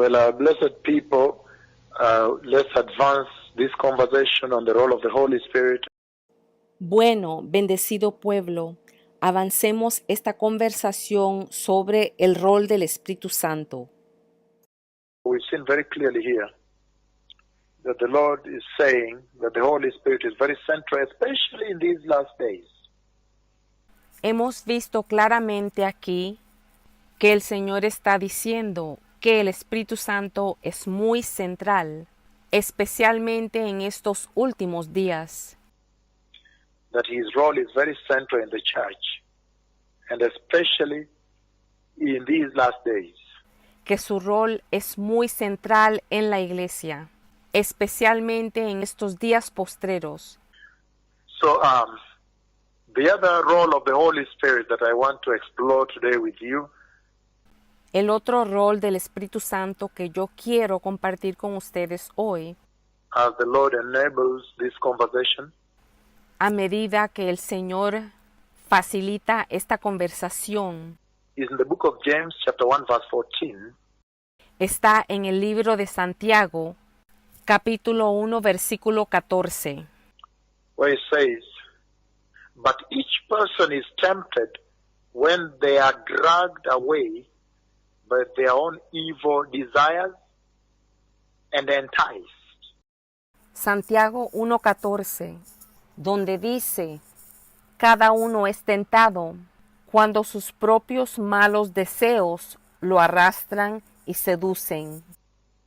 Well, blessed people, let's advance this conversation on the role of the Holy Spirit. Bueno, bendecido pueblo, avancemos esta conversación sobre el rol del Espíritu Santo. We've seen very clearly here that the Lord is saying that the Holy Spirit is very central, especially in these last days. Hemos visto claramente aquí que el Señor está diciendo que el Espíritu Santo es muy central, especialmente en estos últimos días. That his role is very central in the church, and especially in these last days. Que su rol es muy central en la iglesia, especialmente en estos días postreros. So, the other role of the Holy Spirit that I want to explore today with you El otro rol del Espíritu Santo que yo quiero compartir con ustedes hoy, as the Lord enables this conversation, a medida que el Señor facilita esta conversación, is in the book of James chapter 1 verse 14, está en el libro de Santiago, capítulo 1, versículo 14, where it says, "But each person is tempted when they are dragged away by their own evil desires and enticed." Santiago 1:14, donde dice, cada uno es tentado cuando sus propios malos deseos lo arrastran y seducen.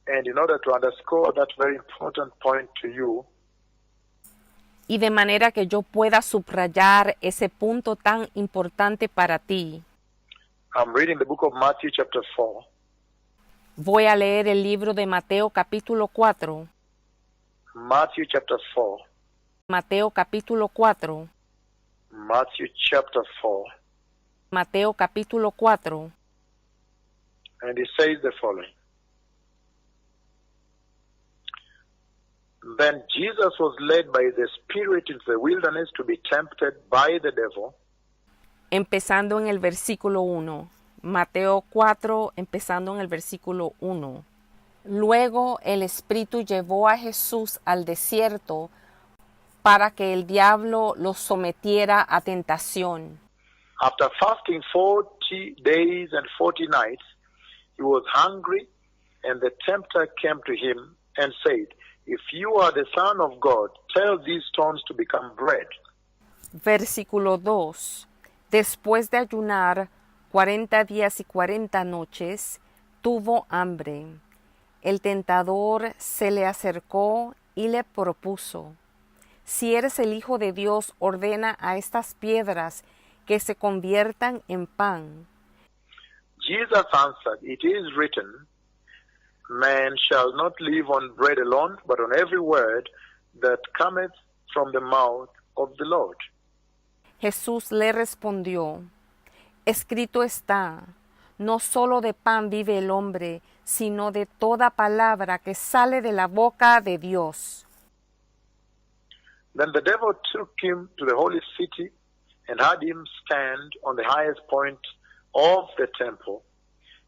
And in order to underscore that very important point to you, Y de manera que yo pueda subrayar ese punto tan importante para ti, I'm reading the book of Matthew chapter 4, voy a leer el libro de Mateo capítulo 4. Matthew chapter 4, Mateo capítulo 4. Matthew chapter 4, Mateo capítulo 4. and it says the following. Then Jesus was led by the Spirit into the wilderness to be tempted by the devil. Empezando en el versículo 1. Mateo 4, empezando en el versículo 1. Luego el Espíritu llevó a Jesús al desierto para que el diablo lo sometiera a tentación. After fasting 40 days and 40 nights, he was hungry, and the tempter came to him and said, "If you are the Son of God, tell these stones to become bread." Versículo 2. Después de ayunar 40 días y 40 noches, tuvo hambre. El tentador se le acercó y le propuso, si eres el Hijo de Dios, ordena a estas piedras que se conviertan en pan. Jesus answered, "It is written, man shall not live on bread alone, but on every word that cometh from the mouth of the Lord." Jesús le respondió, escrito está, no solo de pan vive el hombre, sino de toda palabra que sale de la boca de Dios. Then the devil took him to the holy city and had him stand on the highest point of the temple.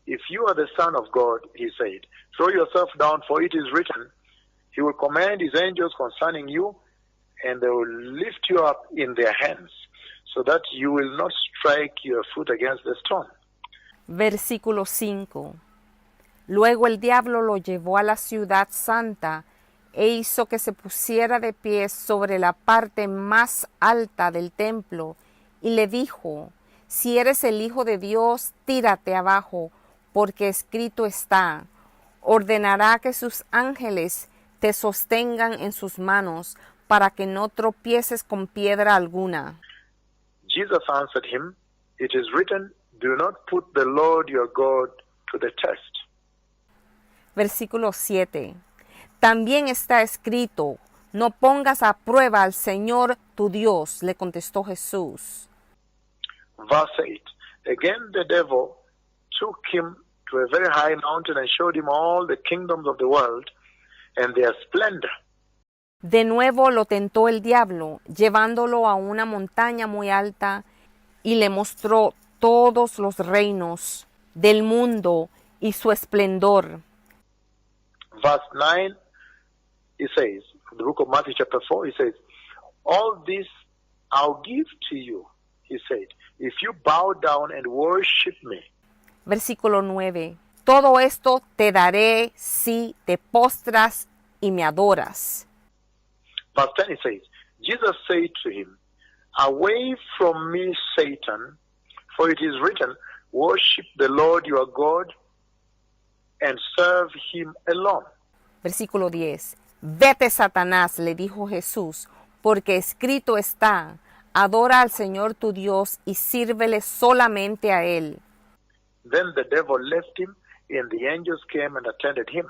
"If you are the Son of God," he said, "throw yourself down, for it is written, he will command his angels concerning you, and they will lift you up in their hands, so that you will not strike your foot against the stone." Versículo 5. Luego el diablo lo llevó a la ciudad santa e hizo que se pusiera de pie sobre la parte más alta del templo y le dijo, si eres el Hijo de Dios, tírate abajo, porque escrito está, ordenará que sus ángeles te sostengan en sus manos para que no tropieces con piedra alguna. Jesus answered him, "It is written, do not put the Lord your God to the test." Versículo 7. También está escrito, no pongas a prueba al Señor tu Dios, le contestó Jesús. Verse 8. Again the devil took him to a very high mountain and showed him all the kingdoms of the world and their splendor. De nuevo lo tentó el diablo, llevándolo a una montaña muy alta, y le mostró todos los reinos del mundo y su esplendor. verse 9, it says, in the book of Matthew chapter 4, it says, all this I'll give to you, he said, if you bow down and worship me. Versículo 9. Todo esto te daré si te postras y me adoras. Verse 10, it says, Jesus said to him, away from me, Satan, for it is written, worship the Lord your God and serve him alone. Versículo 10. Vete, Satanás, le dijo Jesús, porque escrito está, adora al Señor tu Dios y sírvele solamente a Él. Then the devil left him, and the angels came and attended him.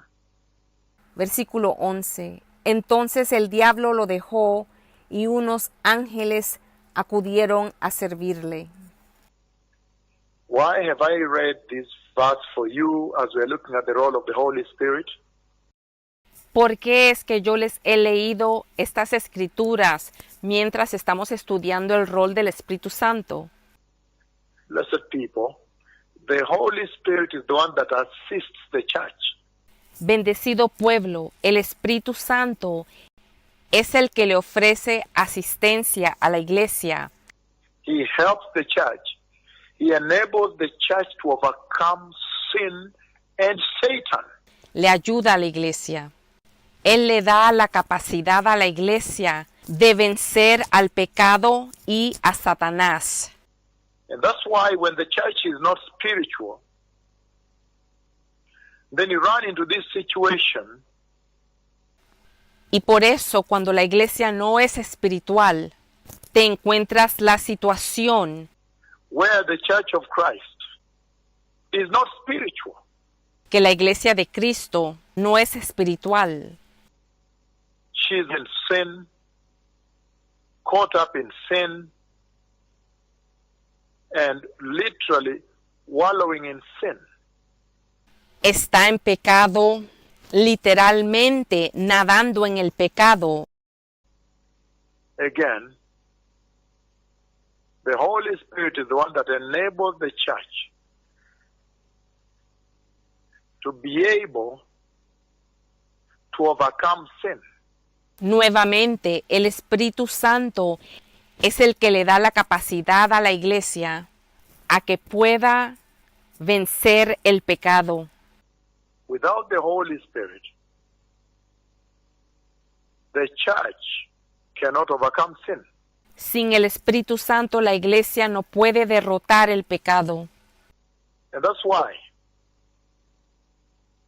Versículo 11. Entonces el diablo lo dejó y unos ángeles acudieron a servirle. Why have I read this verse for you as we are looking at the role of the Holy Spirit? ¿Por qué es que yo les he leído estas escrituras mientras estamos estudiando el rol del Espíritu Santo? Blessed people, the Holy Spirit is the one that assists the church. Bendecido pueblo, el Espíritu Santo es el que le ofrece asistencia a la iglesia. He helps the church. He enables the church to overcome sin and Satan. Le ayuda a la iglesia. Él le da la capacidad a la iglesia de vencer al pecado y a Satanás. And that's why when the church is not spiritual, then you run into this situation. Y por eso, cuando la iglesia no es espiritual, te encuentras la situación Where the church of Christ is not spiritual. que la iglesia de Cristo no es espiritual. She's in sin, caught up in sin, and literally wallowing in sin. Está en pecado, literalmente nadando en el pecado. Again, the Holy Spirit is the one that enables the church to be able to overcome sin. Nuevamente, el Espíritu Santo es el que le da la capacidad a la iglesia a que pueda vencer el pecado. Without the Holy Spirit, the church cannot overcome sin. Sin el Espíritu Santo, la iglesia no puede derrotar el pecado. And that's why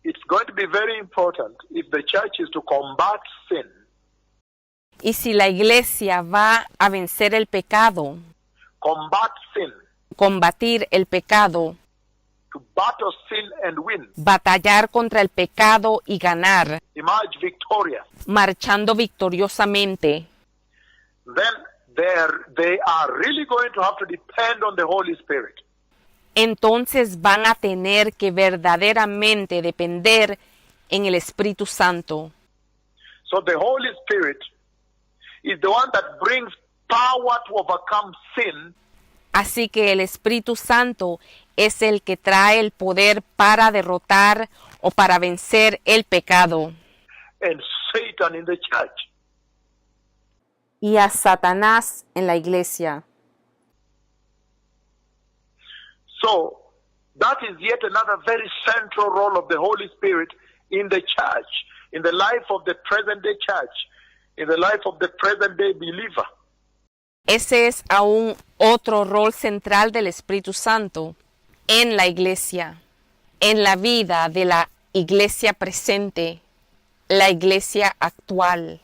it's going to be very important if the church is to combat sin. Y si la iglesia va a vencer el pecado, Combat sin, combatir el pecado, to battle sin and win, batallar contra el pecado y ganar, emerge victorious, marchando victoriosamente, then they are really going to have to depend on the Holy Spirit. entonces van a tener que verdaderamente depender en el Espíritu Santo. So the Holy Spirit is the one that brings power to overcome sin. Así que el Espíritu Santo es el que trae el poder para derrotar o para vencer el pecado. And Satan in the church. Y a Satanás en la iglesia. So that is yet another very central role of the Holy Spirit in the church, in the life of the present day church, in the life of the present day believer. Ese es aún otro rol central del Espíritu Santo en la iglesia, en la vida de la iglesia presente, la iglesia actual,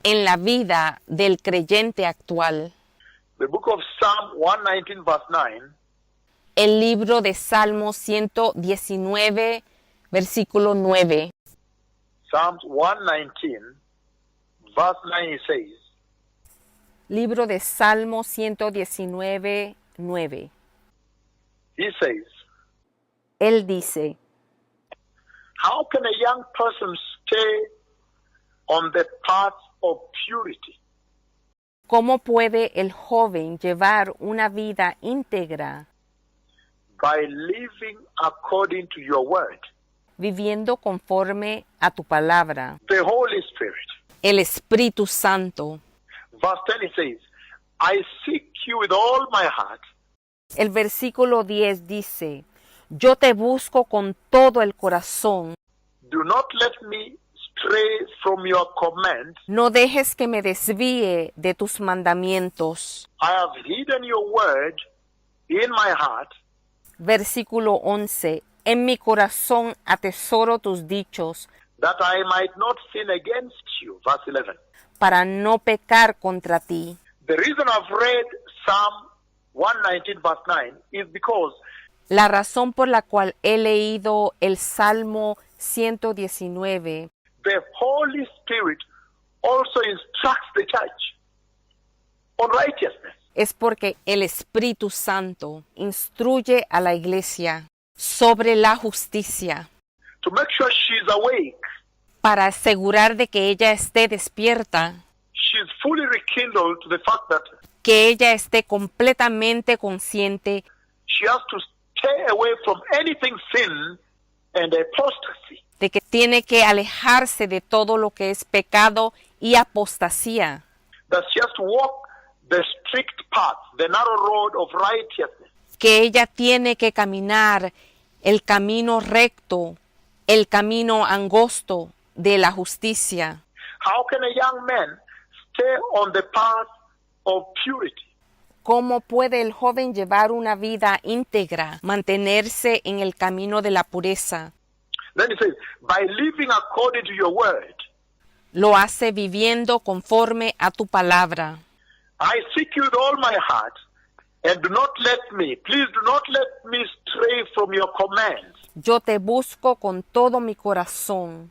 en la vida del creyente actual. The book of Psalm 119 verse 9 El libro de Salmo 119, versículo 9. Psalms 119 verse 9 it says, Libro de Salmo 119, 9. he says, Él dice, how can a young person stay on the path of purity? ¿cómo puede el joven llevar una vida íntegra? By living according to your word. viviendo conforme a tu palabra. The Holy Spirit. El Espíritu Santo. Verse 10 it says, I seek you with all my heart. El versículo 10 dice, yo te busco con todo el corazón. Do not let me stray from your command. No dejes que me desvíe de tus mandamientos. I have hidden your word in my heart, Versículo 11. En mi corazón atesoro tus dichos, that I might not sin against you. Verse 11. para no pecar contra ti. The reason I've read Psalm 119 verse 9 is because La razón por la cual he leído el Salmo 119 the Holy Spirit also instructs the church on righteousness. es porque el Espíritu Santo instruye a la iglesia sobre la justicia To make sure she's awake, para asegurar de que ella esté despierta, she's fully rekindled to the fact that que ella esté completamente consciente she has to stay away from anything sin and apostasy. de que tiene que alejarse de todo lo que es pecado y apostasía, That she has to walk the strict path, the narrow road of righteousness. que ella tiene que caminar el camino recto, el camino angosto de la justicia. How can a young man stay on the path of purity? ¿Cómo puede el joven llevar una vida íntegra, mantenerse en el camino de la pureza? Then he says, by living according to your word. Lo hace viviendo conforme a tu palabra. I seek you with all my heart, and do not let me, please do not let me stray from your commands. Yo te busco con todo mi corazón.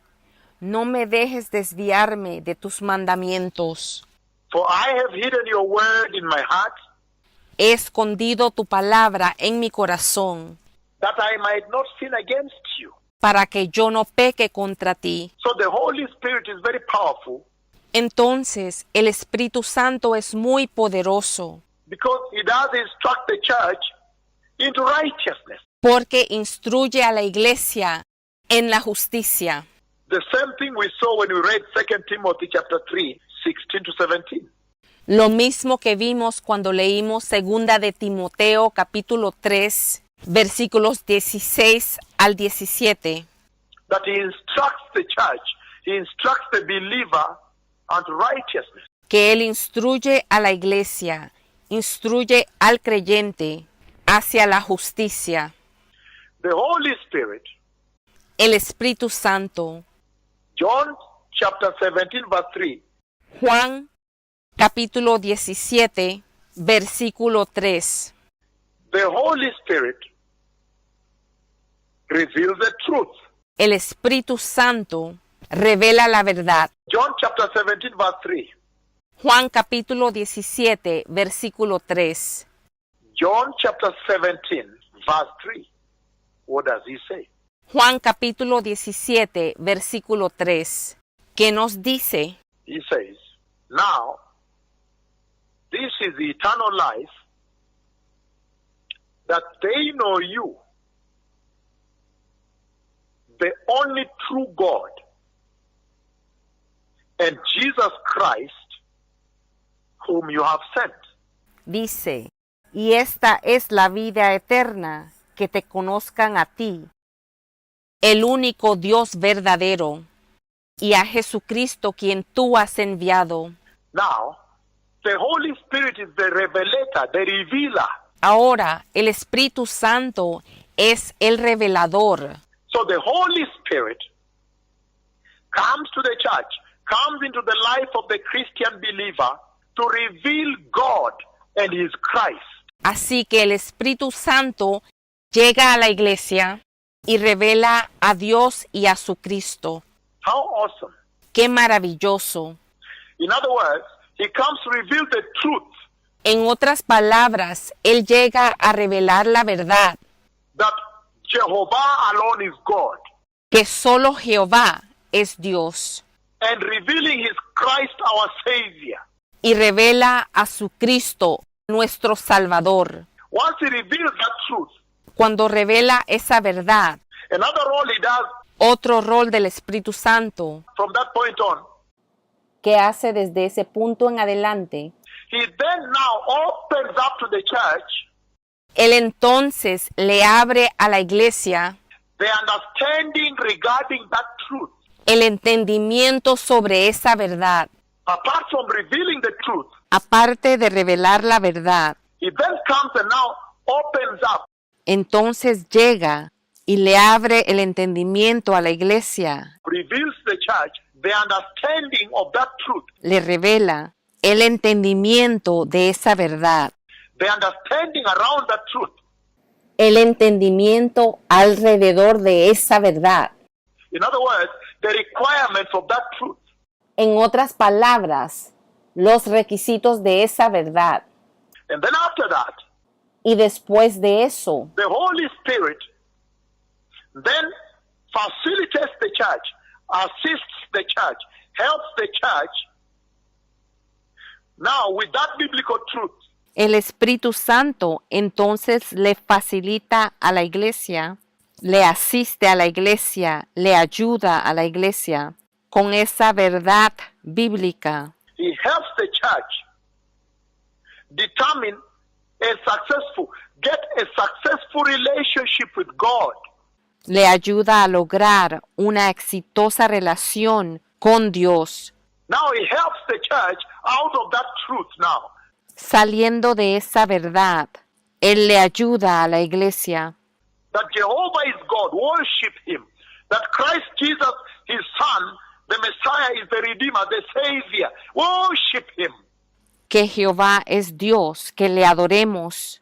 No me dejes desviarme de tus mandamientos. For I have hidden your word in my heart, He escondido tu palabra en mi corazón, that I might not sin against you. para que yo no peque contra ti. So the Holy Spirit is very powerful Entonces, el Espíritu Santo es muy poderoso, because he does instruct the church into righteousness. porque instruye a la iglesia en la justicia. The same thing we saw when we read 2 Timothy chapter 3, 16 to 17. Lo mismo que vimos cuando leímos segunda de Timoteo capítulo 3, versículos 16 al 17. That he instructs the church, he instructs the believer unto righteousness. Que Él instruye a la iglesia, instruye al creyente hacia la justicia. The Holy Spirit, El Espíritu Santo. John chapter 17 verse 3, Juan capítulo 17, versículo 3. the Holy Spirit reveals the truth. El Espíritu Santo revela la verdad. John chapter 17 verse 3. Juan capítulo 17, versículo 3. John chapter 17 verse 3. What does he say? Juan capítulo 17, versículo 3. ¿Qué nos dice? He says, now, this is the eternal life, that they know you, the only true God, and Jesus Christ, whom you have sent. Dice, y esta es la vida eterna, que te conozcan a ti, el único Dios verdadero, y a Jesucristo quien tú has enviado. Now, the Holy Spirit is the revelator, the revealer. Ahora, el Espíritu Santo es el revelador. So the Holy Spirit comes to the church, comes into the life of the Christian believer to reveal God and His Christ. Así que el Espíritu Santo llega a la iglesia y revela a Dios y a su Cristo. How awesome. ¡Qué maravilloso! In other words, He comes to reveal the truth En otras palabras, Él llega a revelar la verdad, that Jehovah alone is God, que solo Jehová es Dios, and revealing His Christ our Savior. y revela a su Cristo, nuestro Salvador. Once He reveals that truth, Cuando revela esa verdad, another role He does Otro rol del Espíritu Santo from that point on, que hace desde ese punto en adelante, he then now opens up to the church Él entonces le abre a la iglesia the understanding regarding that truth. el entendimiento sobre esa verdad. Apart from revealing the truth, Aparte de revelar la verdad, he then comes and now opens up entonces llega y le abre el entendimiento a la iglesia, reveals the church the understanding of that truth, le revela el entendimiento de esa verdad, the understanding around that truth. el entendimiento alrededor de esa verdad. In other words, the requirements of that truth. En otras palabras, los requisitos de esa verdad. And then after that, Y después de eso, the Holy Spirit then facilitates the church, assists the church, helps the church now with that biblical truth. el Espíritu Santo entonces le facilita a la iglesia, le asiste a la iglesia, le ayuda a la iglesia con esa verdad bíblica. He helps the church determine get a successful relationship with God. Le ayuda a lograr una exitosa relación con Dios, Now he helps the church out of that truth now. saliendo de esa verdad. Él le ayuda a la iglesia That Jehovah is God, worship him. That Christ Jesus, his son, the Messiah, is the Redeemer, the Savior. Worship him. que Jehová es Dios, que le adoremos,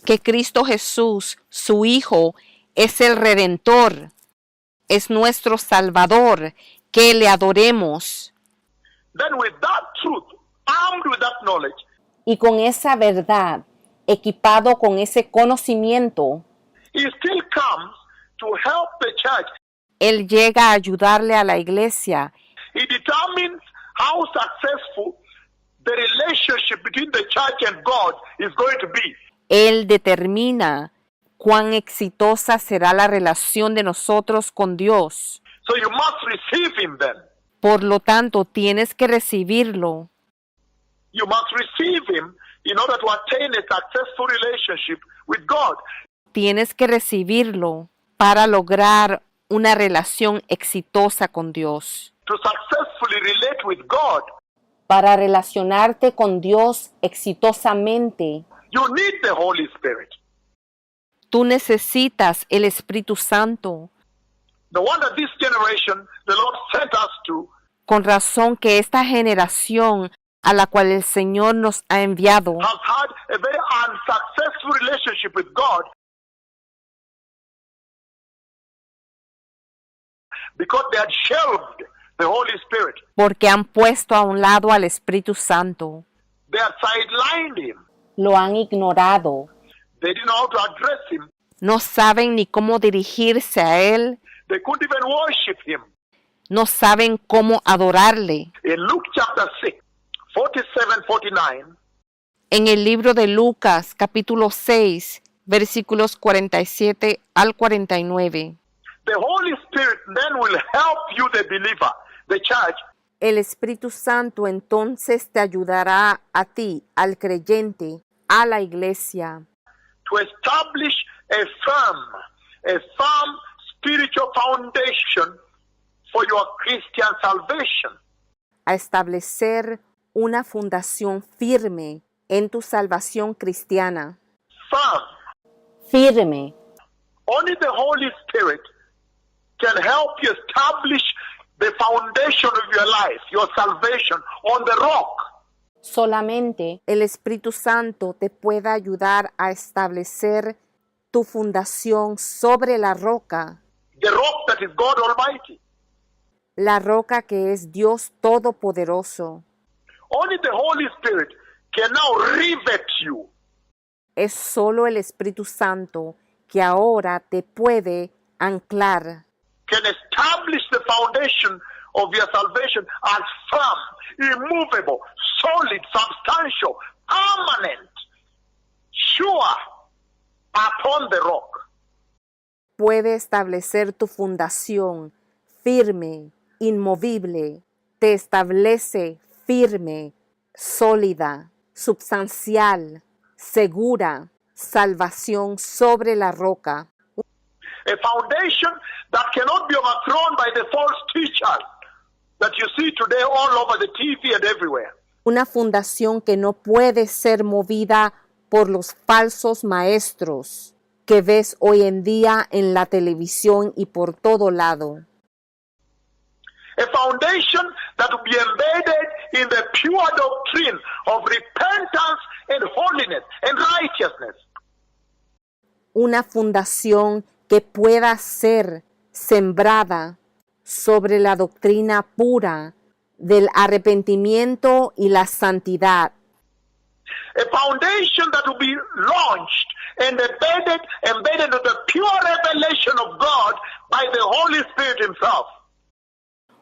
que Cristo Jesús, su Hijo, es el Redentor, es nuestro Salvador, que le adoremos. Then with that truth, armed with that knowledge, Y con esa verdad, equipado con ese conocimiento, he still comes to help the church. Él llega a ayudarle a la iglesia. He determines how successful the relationship between the church and God is going to be. Él determina cuán exitosa será la relación de nosotros con Dios. So you must receive him then. Por lo tanto, tienes que recibirlo. You must receive him in order to attain a successful relationship with God. Tienes que recibirlo para lograr una relación exitosa con Dios. To successfully relate with God, Para relacionarte con Dios exitosamente, you need the Holy Spirit. tú necesitas el Espíritu Santo. No wonder this generation the Lord sent us to Con razón que esta generación a la cual el Señor nos ha enviado has had a very unsuccessful relationship with God because they had shelved the Holy Spirit. porque han puesto a un lado al Espíritu Santo. They had sidelined him. Lo han ignorado. They didn't know how to address him. No saben ni cómo dirigirse a Él. They couldn't even worship him. No saben cómo adorarle. In Luke chapter 6, 47-49, En el libro de Lucas, capítulo 6, versículos 47 al 49. the Holy Spirit then will help you, the believer, the church, El Espíritu Santo entonces te ayudará a ti, al creyente, a la iglesia, to establish a firm spiritual foundation for your Christian salvation. a establecer una fundación firme en tu salvación cristiana. Firm. Firme. Only the Holy Spirit can help you establish the foundation of your life, your salvation, on the rock. Solamente el Espíritu Santo te pueda ayudar a establecer tu fundación sobre la roca, The rock that is God Almighty. la roca que es Dios Todopoderoso. Only the Holy Spirit can now rivet you. Es solo el Espíritu Santo que ahora te puede anclar, Can establish the foundation of your salvation as firm, immovable, solid, substantial, permanent, sure, upon the rock. puede establecer tu fundación firme, inmovible, te establece firme, sólida, substancial, segura, salvación sobre la roca. A foundation that cannot be overthrown by the false teachers that you see today all over the TV and everywhere. Una fundación que no puede ser movida por los falsos maestros que ves hoy en día en la televisión y por todo lado. A foundation that will be embedded in the pure doctrine of repentance and holiness and righteousness. Una fundación que pueda ser sembrada sobre la doctrina pura del arrepentimiento y la santidad. A foundation that will be launched and embedded into the pure revelation of God by the Holy Spirit Himself.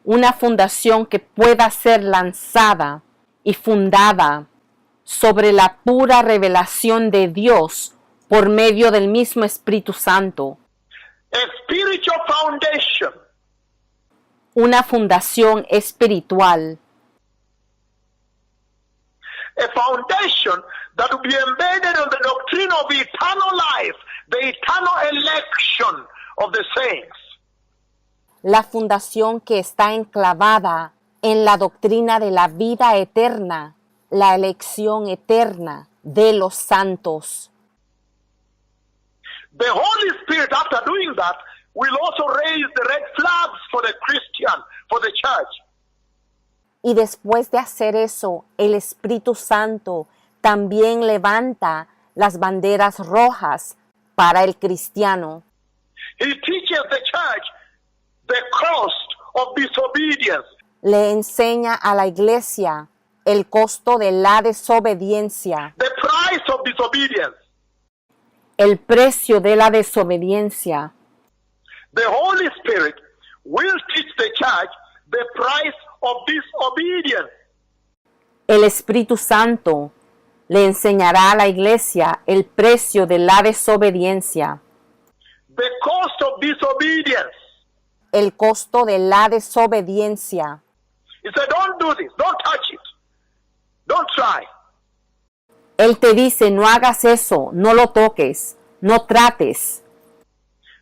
Una fundación que pueda ser lanzada y fundada sobre la pura revelación de Dios por medio del mismo Espíritu Santo. A spiritual foundation. Una fundación espiritual. A foundation that will be embedded in the doctrine of eternal life, the eternal election of the saints. La fundación que está enclavada en la doctrina de la vida eterna, la elección eterna de los santos. The Holy Spirit, after doing that, will also raise the red flags for the Christian, for the church. Y después de hacer eso, el Espíritu Santo también levanta las banderas rojas para el cristiano. He teaches the church the cost of disobedience. Le enseña a la iglesia el costo de la desobediencia, The price of disobedience. el precio de la desobediencia. The Holy Spirit will teach the church the price of disobedience. El Espíritu Santo le enseñará a la iglesia el precio de la desobediencia, The cost of disobedience. el costo de la desobediencia. He said, don't do this. Don't touch it. Don't try. Él te dice, no hagas eso, no lo toques, no trates.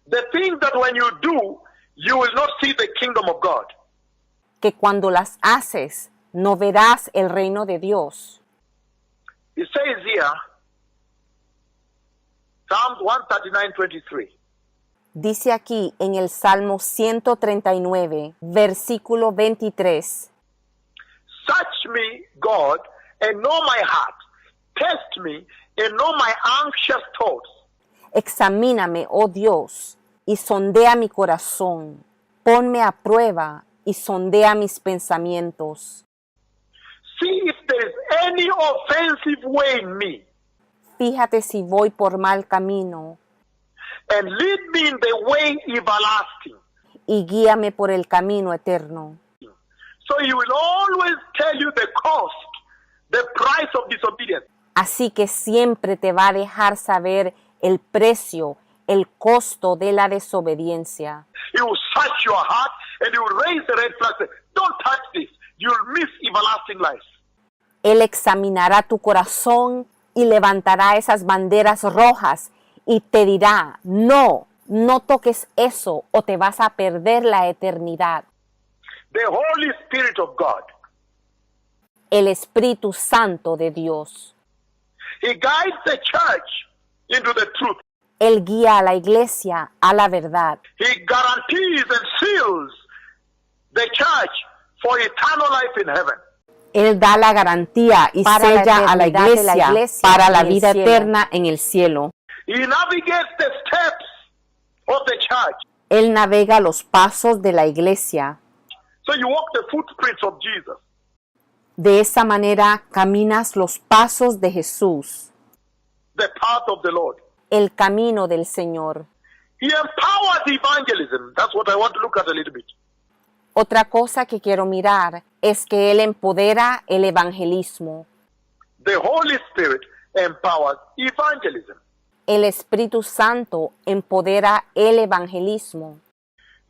The things that when you do, you will not see the kingdom of God. Que cuando las haces, no verás el reino de Dios. It says here, Psalms 139:23. Dice aquí en el Salmo 139, versículo 23. Search me, God, and know my heart. Test me and know my anxious thoughts. Examíname, oh Dios, y sondea mi corazón. Ponme a prueba y sondea mis pensamientos. See if there is any offensive way in me, Fíjate si voy por mal camino and lead me in the way everlasting. y guíame por el camino eterno. So he will always tell you the cost, the price of disobedience. Así que siempre te va a dejar saber el precio, el costo de la desobediencia. He will search your heart and he will raise the red flag. Say, don't touch this. You'll miss everlasting life. Él examinará tu corazón y levantará esas banderas rojas y te dirá, no toques eso o te vas a perder la eternidad. The Holy Spirit of God. El Espíritu Santo de Dios. He guides the church into the truth. Él guía a la iglesia a la verdad. He guarantees and seals the church for eternal life in heaven. Él da la garantía y para sella a la iglesia para la vida cielo. Eterna en el cielo. He navigates the steps of the church. Él navega los pasos de la iglesia. So you walk the footprints of Jesus. De esa manera caminas los pasos de Jesús, The path of the Lord. el camino del Señor. He empowers evangelism. That's what I want to look at a little bit. Otra cosa que quiero mirar es que Él empodera el evangelismo. The Holy Spirit empowers evangelism. El Espíritu Santo empodera el evangelismo.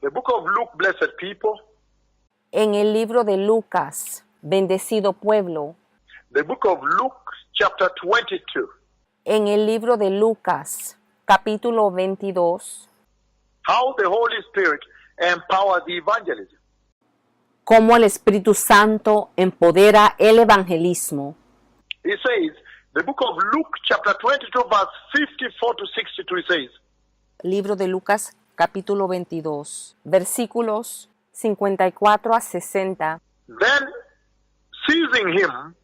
The book of Luke, blessed people. En el libro de Lucas, bendecido pueblo. The book of Luke, chapter 22. En el libro de Lucas, capítulo 22. How the Holy Spirit empowers the evangelism. Cómo el Espíritu Santo empodera el evangelismo. It says, the book of Luke, chapter 22, verse 54 to 62, it says, Libro de Lucas, capítulo 22, versículos 54 a 60. Then, seizing him,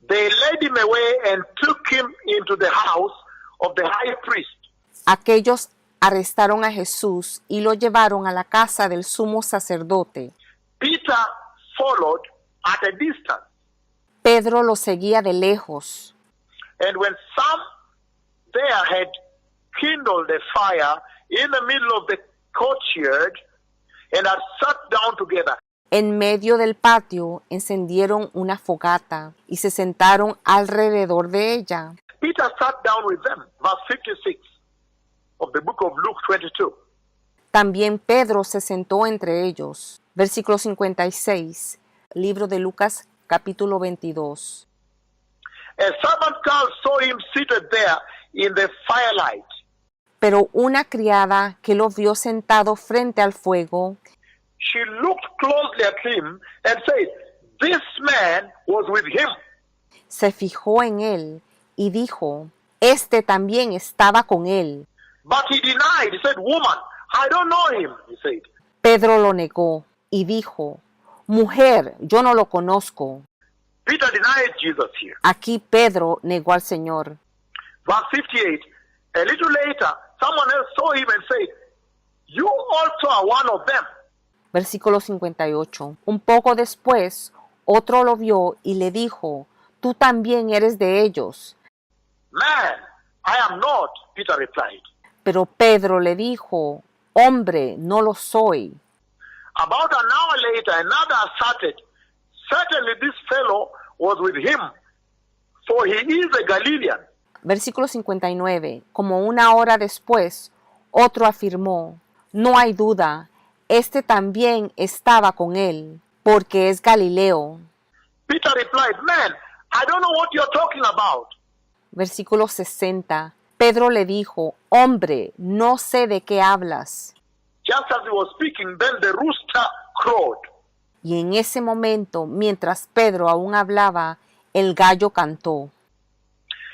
they led him away and took him into the house of the high priest. Aquellos arrestaron a Jesús y lo llevaron a la casa del sumo sacerdote. Peter followed at a distance. Pedro lo seguía de lejos. And when some there had kindled a fire in the middle of the courtyard and had sat down together, En medio del patio encendieron una fogata y se sentaron alrededor de ella. Peter sat down with them. Verse 56 of the book of Luke 22. También Pedro se sentó entre ellos. Versículo 56, libro de Lucas, capítulo 22. A servant girl saw him seated there in the firelight. Pero una criada que lo vio sentado frente al fuego, She looked closely at him and said, "This man was with him." se fijó en él y dijo, este también estaba con él. But he denied. He said, "Woman, I don't know him," he said. Pedro lo negó y dijo, mujer, yo no lo conozco. Peter denied Jesus here. Aquí Pedro negó al Señor. Verse 58, a little later, someone else saw him and said, "You also are one of them." Versículo 58. Un poco después, otro lo vio y le dijo, tú también eres de ellos. "Man, I am not," Peter replied. Pero Pedro le dijo, hombre, no lo soy. About an hour later, another asserted, "Certainly this fellow was with him, for he is a Galilean." Versículo 59. Como una hora después, otro afirmó, no hay duda, este también estaba con él, porque es Galileo. Peter replied, "Man, I don't know what you're talking about." Versículo 60. Pedro le dijo, hombre, no sé de qué hablas. Just as he was speaking, then the rooster crowed. Y en ese momento, mientras Pedro aún hablaba, el gallo cantó.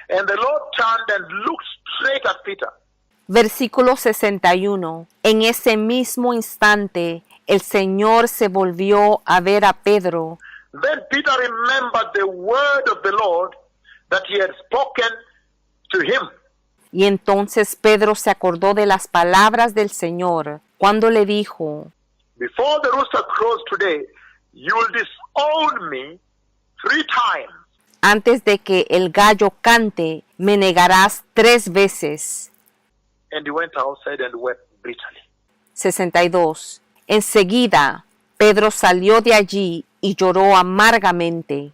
And the Lord turned and looked straight at Peter. Versículo 61. En ese mismo instante, el Señor se volvió a ver a Pedro. Then Peter remembered the word of the Lord that he had spoken to him. Y entonces Pedro se acordó de las palabras del Señor cuando le dijo, "Before the rooster crows today, you will disown me 3 times." antes de que el gallo cante, me negarás 3 veces. And he went outside and wept bitterly. 62. Enseguida, Pedro salió de allí y lloró amargamente.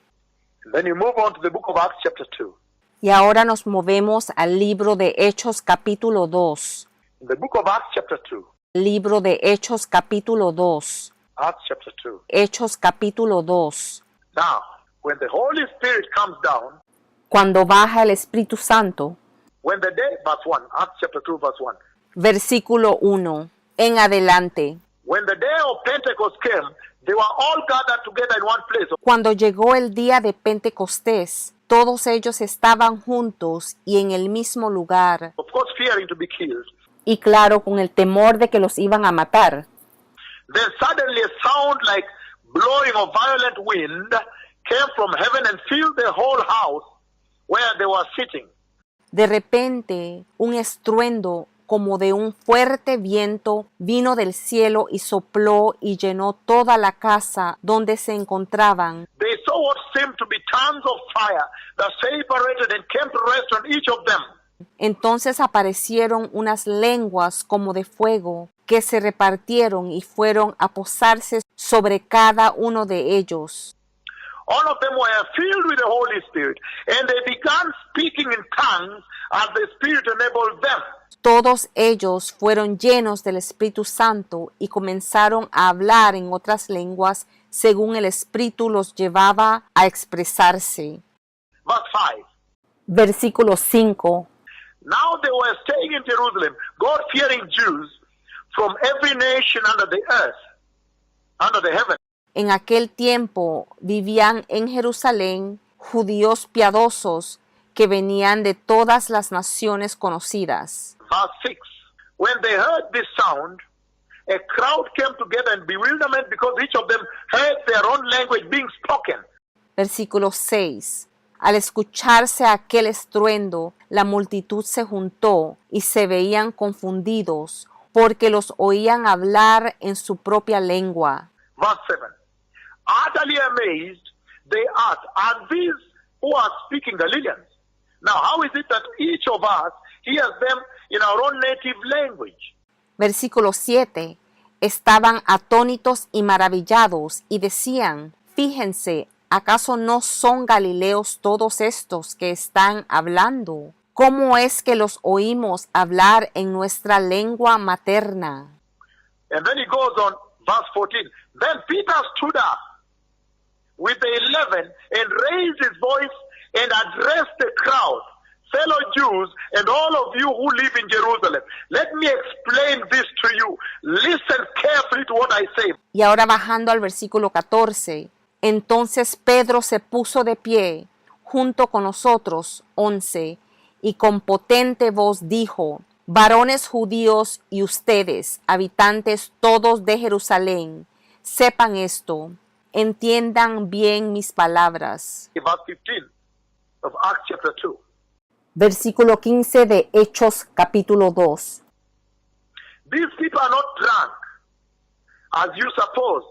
And then you move on to the book of Acts chapter 2. Y ahora nos movemos al libro de Hechos capítulo 2. In the book of Acts chapter 2. Libro de Hechos capítulo 2. Acts chapter 2. Hechos capítulo 2. Now, when the Holy Spirit comes down, Cuando baja el Espíritu Santo, when the day, verse 1, Acts chapter 2, verse 1. versículo 1, en adelante. When the day of Pentecost came, they were all gathered together in one place. Cuando llegó el día de Pentecostés, todos ellos estaban juntos y en el mismo lugar, Of course, fearing to be killed. y claro, con el temor de que los iban a matar. Then suddenly a sound like blowing of violent wind came from heaven and filled the whole house where they were sitting. De repente, un estruendo como de un fuerte viento vino del cielo y sopló y llenó toda la casa donde se encontraban. They saw what seemed to be tongues of fire that separated and came to rest on each of them. Entonces aparecieron unas lenguas como de fuego que se repartieron y fueron a posarse sobre cada uno de ellos. all of them were filled with the Holy Spirit, and they began speaking in tongues as the Spirit enabled them. Todos ellos fueron llenos del Espíritu Santo y comenzaron a hablar en otras lenguas según el Espíritu los llevaba a expresarse. Verse 5. Versículo 5. Now they were staying in Jerusalem, God-fearing Jews from every nation under the earth, under the heaven. En aquel tiempo vivían en Jerusalén judíos piadosos que venían de todas las naciones conocidas. Verse 6. When they heard this sound, a crowd came together in bewilderment because each of them heard their own language being spoken. Versículo 6. Al escucharse aquel estruendo, la multitud se juntó y se veían confundidos porque los oían hablar en su propia lengua. Verse 7. Utterly amazed, they asked, are these who are speaking Galileans? Now, how is it that each of us hears them in our own native language? Versículo 7. Estaban atónitos y maravillados y decían, fíjense, ¿acaso no son galileos todos estos que están hablando? ¿Cómo es que los oímos hablar en nuestra lengua materna? And then he goes on, verse 14. Then Peter stood up with the 11 and raised his voice and addressed the crowd. Fellow Jews and all of you who live in Jerusalem, let me explain this to you. Listen carefully to what I say. Y ahora bajando al versículo 14. Entonces Pedro se puso de pie junto con nosotros, 11, y con potente voz dijo, varones judíos y ustedes, habitantes todos de Jerusalén, sepan esto, entiendan bien mis palabras. Verse 15 of Acts chapter 2. Versículo 15 de Hechos capítulo 2. These people are not drunk, as you suppose.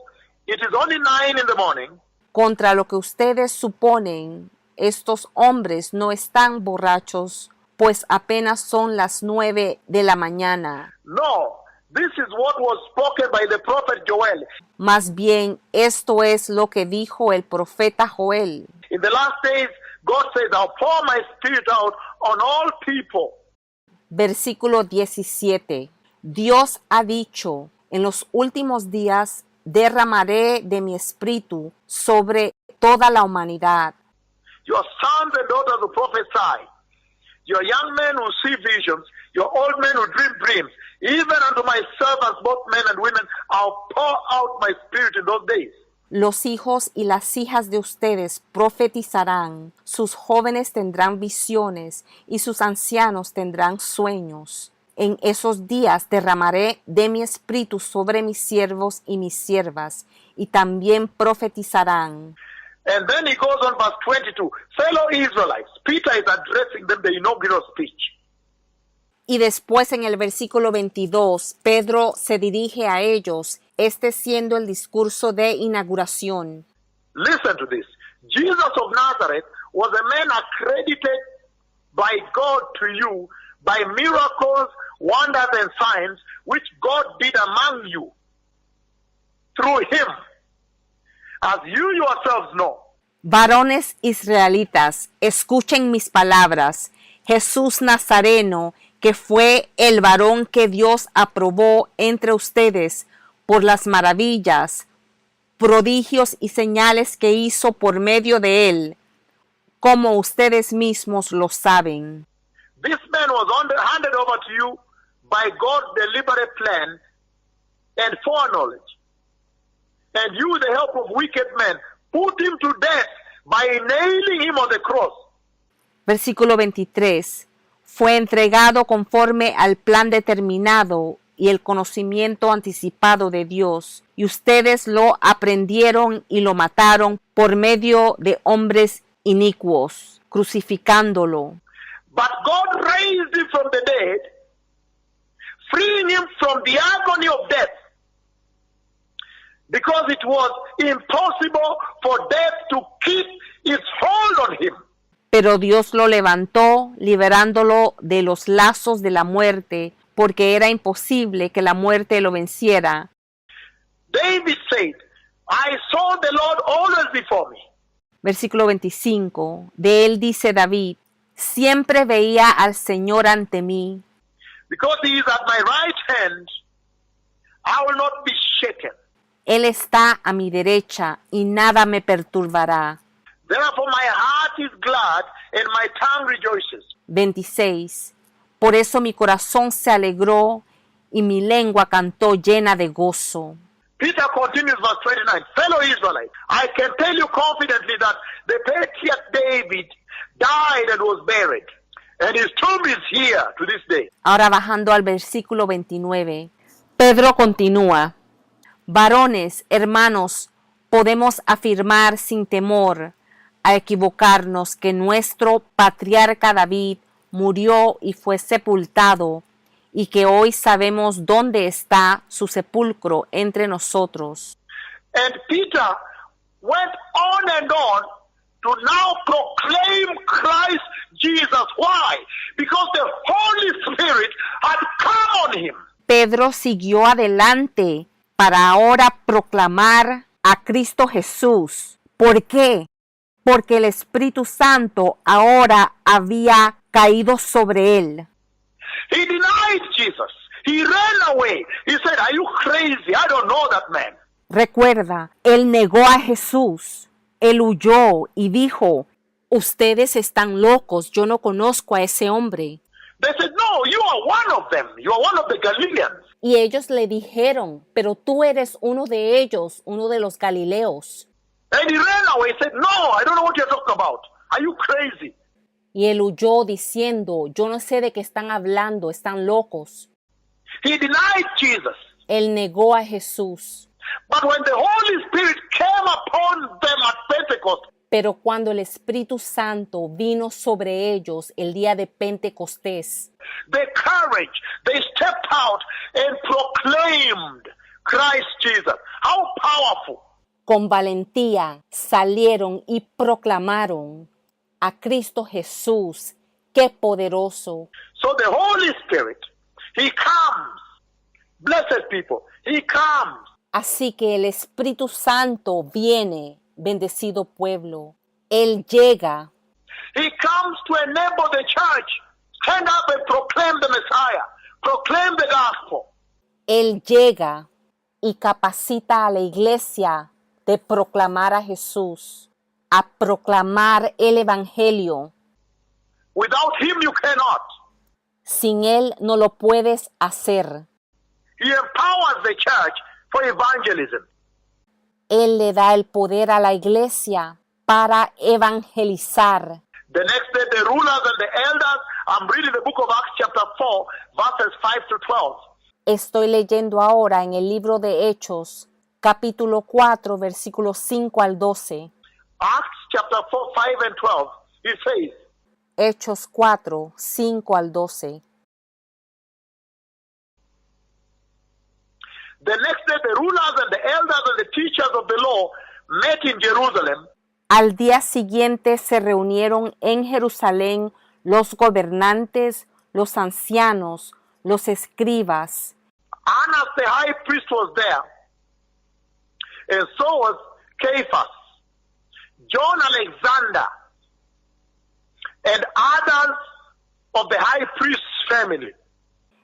It is only 9 in the morning. Contra lo que ustedes suponen, estos hombres no están borrachos, pues apenas son las 9 de la mañana. No, this is what was spoken by the prophet Joel. Más bien, esto es lo que dijo el profeta Joel. In the last days, God says, I'll pour my spirit out on all people. Versículo 17. Dios ha dicho, en los últimos días derramaré de mi espíritu sobre toda la humanidad. Your sons and daughters will prophesy. Your young men will see visions. Your old men will dream dreams. Even unto my servants, both men and women, I'll pour out my spirit in those days. Los hijos y las hijas de ustedes profetizarán, sus jóvenes tendrán visiones y sus ancianos tendrán sueños. En esos días derramaré de mi espíritu sobre mis siervos y mis siervas, y también profetizarán. And then he goes on verse 22. Fellow Israelites, Peter is addressing them the inaugural speech. Y después en el versículo 22, Pedro se dirige a ellos, este siendo el discurso de inauguración. Listen to this. Jesus of Nazareth was a man accredited by God to you by miracles, wonders, and signs which God did among you through him, as you yourselves know. Varones israelitas, escuchen mis palabras. Jesús Nazareno, que fue el varón que Dios aprobó entre ustedes por las maravillas, prodigios y señales que hizo por medio de él, como ustedes mismos lo saben. This man was handed over to you by God's deliberate plan and foreknowledge. And you, with the help of wicked men, put him to death by nailing him on the cross. Versículo 23. Fue entregado conforme al plan determinado y el conocimiento anticipado de Dios, y ustedes lo aprendieron y lo mataron por medio de hombres inicuos, crucificándolo. But God raised him from the dead, freeing him from the agony of death, because it was impossible for death to keep its hold on him. Pero Dios lo levantó, liberándolo de los lazos de la muerte, porque era imposible que la muerte lo venciera. David said, I saw the Lord always before me. Versículo 25. De él dice David, siempre veía al Señor ante mí. Because he is at my right hand, I will not be shaken. Él está a mi derecha y nada me perturbará. Therefore my heart is glad and my tongue rejoices. 26. Por eso mi corazón se alegró y mi lengua cantó llena de gozo. Peter continues verse 29. Fellow Israelites, I can tell you confidently that the patriarch David died and was buried, and his tomb is here to this day. Ahora bajando al versículo 29, Pedro continúa. Varones, hermanos, podemos afirmar sin temor a equivocarnos que nuestro patriarca David murió y fue sepultado, y que hoy sabemos dónde está su sepulcro entre nosotros. And Peter went on and on to now proclaim Christ Jesus. Why? Because the Holy Spirit had come on him. Pedro siguió adelante para ahora proclamar a Cristo Jesús. ¿Por qué? Porque el Espíritu Santo ahora había caído sobre él. He denied Jesus. He ran away. He said, "Are you crazy? I don't know that man." Recuerda, él negó a Jesús. Él huyó y dijo, ustedes están locos, yo no conozco a ese hombre. They said, "No, you are one of them. You are one of the Galileans." Y ellos le dijeron, pero tú eres uno de ellos, uno de los Galileos. And he ran away. He said, "No, I don't know what you're talking about. Are you crazy?" Y él huyó diciendo, yo no sé de qué están hablando, están locos. He denied Jesus. Él negó a Jesús. But when the Holy Spirit came upon them at Pentecost, Pero cuando el Espíritu Santo vino sobre ellos el día de Pentecostés, the courage, they stepped out and proclaimed Christ Jesus. How powerful. con valentía salieron y proclamaron a Cristo Jesús. ¡Qué poderoso! So the Holy Spirit, He comes. Blessed people, He comes. Así que el Espíritu Santo viene, bendecido pueblo. Él llega. He comes to enable the church. Stand up and proclaim the Messiah. Proclaim the gospel. Él llega y capacita a la iglesia de proclamar a Jesús, a proclamar el Evangelio. Without Him you cannot. Sin Él no lo puedes hacer. He empowers the church for evangelism. Él le da el poder a la iglesia para evangelizar. The next day, the rulers and the elders, I'm reading the book of Acts chapter 4, verses 5 to 12. Estoy leyendo ahora en el libro de Hechos, capítulo 4, versículos 5 al 12. Acts chapter 4, 5 and 12. It says, Hechos 4, 5 al 12. the next day, the rulers and the elders and the teachers of the law met in Jerusalem. Al día siguiente se reunieron en Jerusalén los gobernantes, los ancianos, los escribas. Annas the high priest was there, and so was Caiaphas, John Alexander, and others of the high priest's family.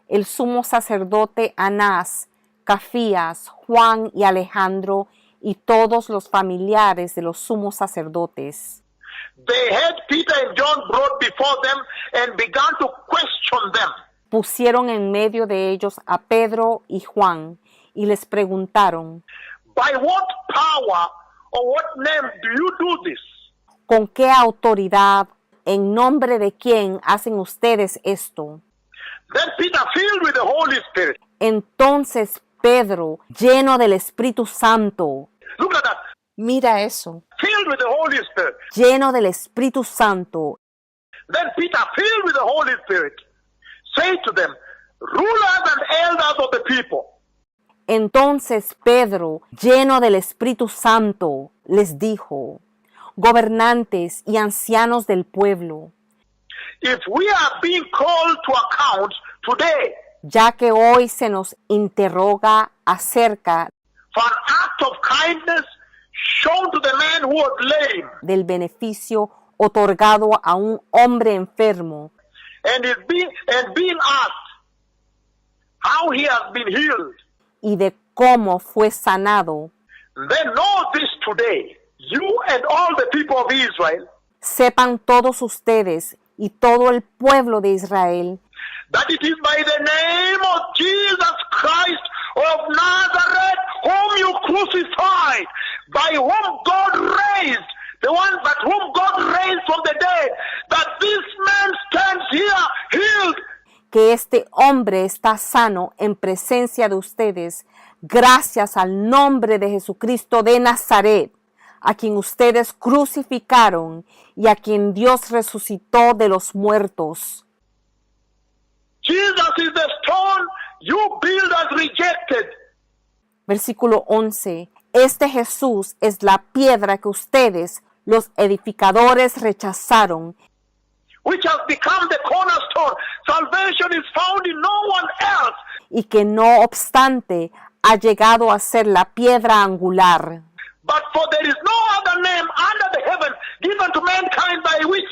El sumo sacerdote Anás, Cafías, Juan y Alejandro y todos los familiares de los sumos sacerdotes. They had Peter and John brought before them and began to question them. Pusieron en medio de ellos a Pedro y Juan y les preguntaron, By what power or what name do you do this? ¿con qué autoridad, en nombre de quién hacen ustedes esto? Then Peter, filled with the Holy Spirit. Entonces Pedro, lleno del Espíritu Santo, Look at that. mira eso, Filled with the Holy Spirit. lleno del Espíritu Santo, Then Peter, filled with the Holy Spirit, said to them, rulers and elders of the people, entonces Pedro, lleno del Espíritu Santo, les dijo, gobernantes y ancianos del pueblo, if we are being called to account today ya que hoy se nos interroga acerca for an act of kindness shown to the man who was lame, del beneficio otorgado a un hombre enfermo, and being asked how he has been healed. y de cómo fue sanado. Then know this today, you and all the people of Israel, Sepan todos ustedes y todo el pueblo de Israel that it is by the name of Jesus Christ of Nazareth, whom you crucified, by whom God raised, the one that whom God raised from the dead, that this man stands here healed. que este hombre está sano en presencia de ustedes, gracias al nombre de Jesucristo de Nazaret, a quien ustedes crucificaron y a quien Dios resucitó de los muertos. Jesus is the stone you builders rejected, Versículo 11. Este Jesús es la piedra que ustedes, los edificadores, rechazaron, which has become the cornerstone. Salvation is found in no one else. y que no obstante ha llegado a ser la piedra angular. But for there is no other name under the heaven given to mankind by which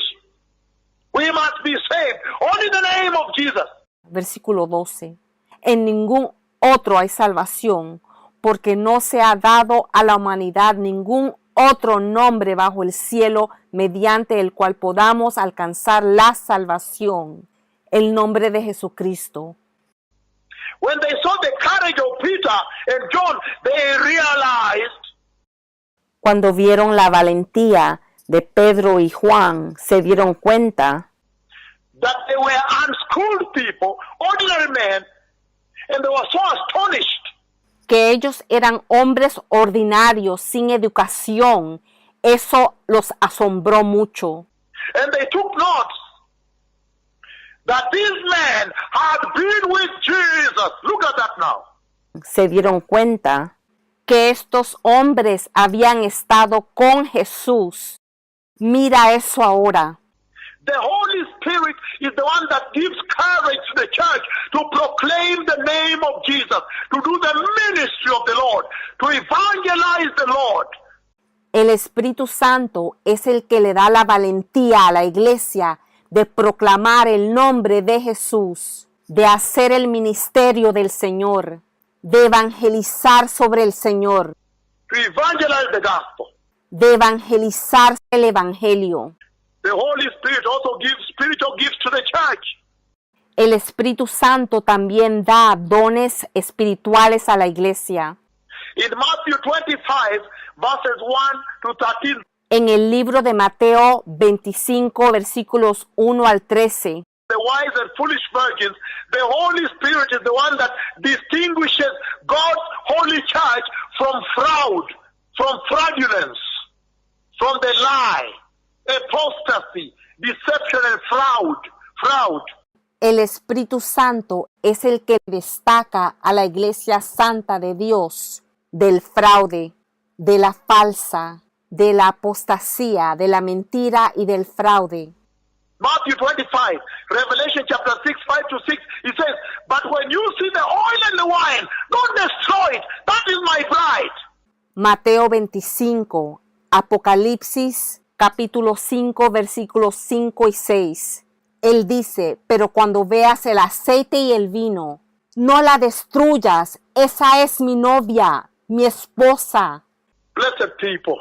we must be saved. Only the name of Jesus. Versículo 12. En ningún otro hay salvación, porque no se ha dado a la humanidad ningún otro nombre bajo el cielo mediante el cual podamos alcanzar la salvación, el nombre de Jesucristo. When they saw the courage of Peter and John, they realized Cuando vieron la valentía de Pedro y Juan, se dieron cuenta that they were unschooled people, ordinary men, and they were so astonished. que ellos eran hombres ordinarios sin educación. Eso los asombró mucho. And they took notes that this man had been with Jesus. Look at that now. Se dieron cuenta que estos hombres habían estado con Jesús. Mira eso ahora. The Holy Spirit is the one that gives courage to the church to proclaim the name of Jesus, to do the ministry of the Lord, to evangelize the Lord. El Espíritu Santo es el que le da la valentía a la iglesia de proclamar el nombre de Jesús, de hacer el ministerio del Señor, de evangelizar sobre el Señor, To evangelize the gospel. de evangelizar el Evangelio. The Holy Spirit also gives spiritual gifts to the church. El Espíritu Santo también da dones espirituales a la iglesia. In Matthew 25, verses 1 to 13, En el libro de Mateo 25, versículos 1 al 13, the wise and foolish virgins, the Holy Spirit is the one that distinguishes God's holy church from fraud, from fraudulence, from the lie, apostasy, deception and fraud. el Espíritu Santo es el que destaca a la iglesia santa de Dios del fraude, de la falsa, de la apostasía, de la mentira y del fraude. Matthew 25, Revelation chapter 6, 5 to 6, he says, but when you see the oil and the wine, don't destroy it. That is my bride. Mateo 25, Apocalipsis, capítulo 5, versículos 5 y 6. Él dice, pero cuando veas el aceite y el vino, no la destruyas, esa es mi novia, mi esposa. Blessed people,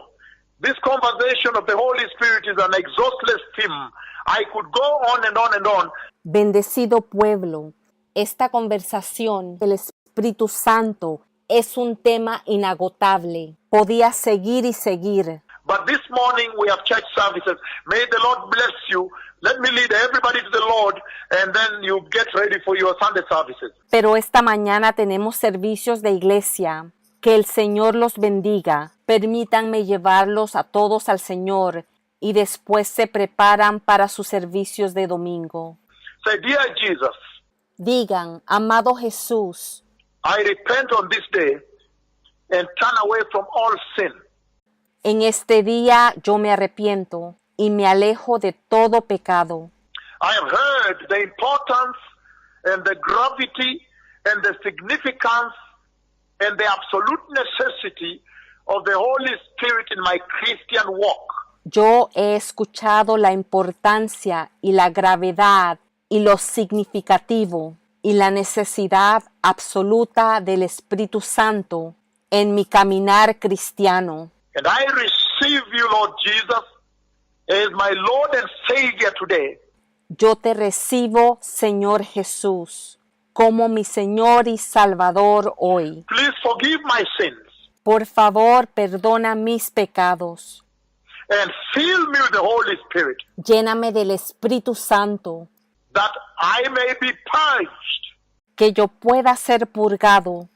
this conversation of the Holy Spirit is an exhaustless theme. I could go on and on and on. Bendecido pueblo, esta conversación del Espíritu Santo es un tema inagotable. Podía seguir y seguir. But this morning we have church services. May the Lord bless you. Let me lead everybody to the Lord and then you get ready for your Sunday services. Pero esta mañana tenemos servicios de iglesia. Que el Señor los bendiga. Permítanme llevarlos a todos al Señor y después se preparan para sus servicios de domingo. Say, dear Jesus, Digan, amado Jesús, I repent on this day and turn away from all sin. en este día yo me arrepiento y me alejo de todo pecado. I have heard the importance and the gravity and the significance and the absolute necessity of the Holy Spirit in my Christian walk. Yo he escuchado la importancia y la gravedad y lo significativo y la necesidad absoluta del Espíritu Santo en mi caminar cristiano. And I receive you, Lord Jesus, as my Lord and Savior today. Yo te recibo, Señor Jesús, como mi Señor y Salvador hoy. Please forgive my sins Por favor, perdona mis pecados. and fill me with the Holy Spirit, Lléname del Espíritu Santo, that I may be purged, que yo pueda ser purgado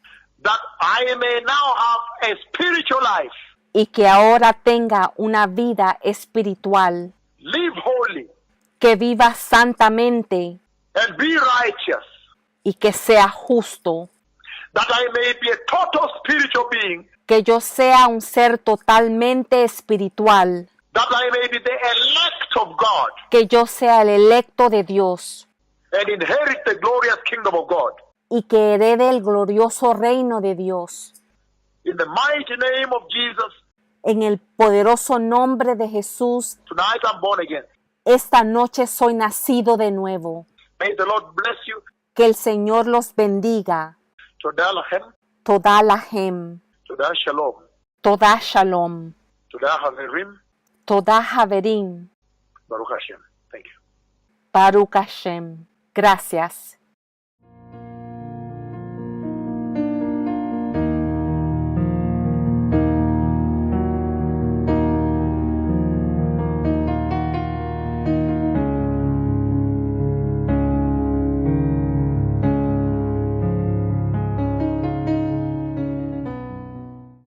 that I may now have a spiritual life, y que ahora tenga una vida espiritual, live holy, que viva santamente and be righteous, y que sea justo, that I may be a total spiritual being, que yo sea un ser totalmente espiritual, that I may be the elect of God que yo sea el electo de Dios and inherit the glorious kingdom of God. y que herede el glorioso reino de Dios. In the mighty name of Jesus, En el poderoso nombre de Jesús, tonight I'm born again. esta noche soy nacido de nuevo. May the Lord bless you. Que el Señor los bendiga. Todah Lahem, Toda Lahem, Todah Shalom, Toda Shalom, Todah Haverim, Toda Haverim, Baruch Hashem. Thank you. Baruch Hashem. Gracias.